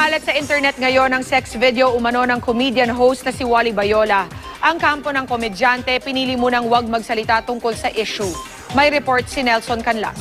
Kumakalat sa internet ngayon ang sex video umano ng comedian host na si Wally Bayola. Ang kampo ng komedyante pinili munang huwag magsalita tungkol sa issue. May report si Nelson Canlas.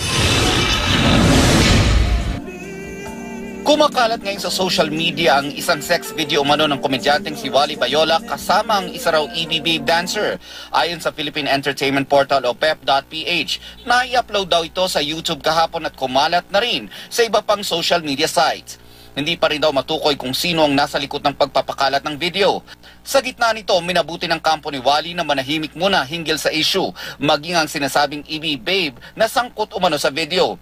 Kumakalat ngayon sa social media ang isang sex video umano ng komedyanteng si Wally Bayola kasama ang isa raw EB-Babe dancer. Ayon sa Philippine Entertainment Portal o pep.ph, nai-upload daw ito sa YouTube kahapon at kumalat na rin sa iba pang social media sites. Hindi pa rin daw matukoy kung sino ang nasa likod ng pagpapakalat ng video. Sa gitna nito, minabuti ng kampo ni Wally na manahimik muna hinggil sa issue, maging ang sinasabing EB-Babe na sangkot umano sa video.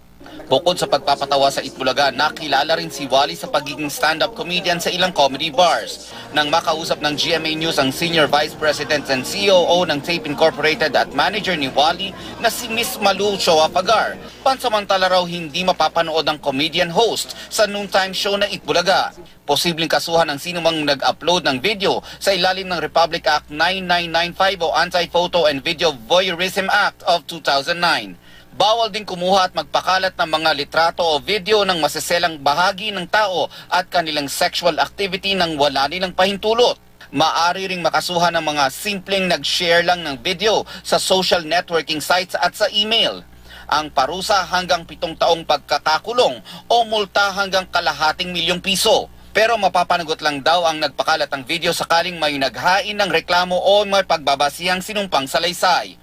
Bukod sa pagpapatawa sa Itbulaga, nakilala rin si Wally sa pagiging stand-up comedian sa ilang comedy bars. Nang makausap ng GMA News ang Senior Vice President and COO ng Tape Incorporated at manager ni Wally na si Miss Malu Shoa Pagar, pansamantala raw hindi mapapanood ang comedian host sa noontime show na Itbulaga. Posibleng kasuhan ng sinumang nag-upload ng video sa ilalim ng Republic Act 9995 o Anti-Photo and Video Voyeurism Act of 2009. Bawal din kumuha at magpakalat ng mga litrato o video ng maseselang bahagi ng tao at kanilang sexual activity nang wala nilang pahintulot. Maaari ring makasuhan ng mga simpleng nag-share lang ng video sa social networking sites at sa email. Ang parusa hanggang 7 taong pagkakakulong o multa hanggang ₱250,000. Pero mapapanagot lang daw ang nagpakalat ng video sakaling may naghain ng reklamo o may pagbabasihang sinumpang salaysay.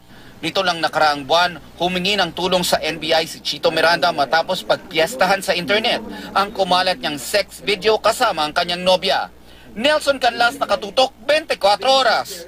Nito lang nakaraang buwan, humingi ng tulong sa NBI si Chito Miranda matapos pagpiestahan sa internet ang kumalat niyang sex video kasama ang kanyang nobya. Nelson Canlas, nakatutok, 24 oras.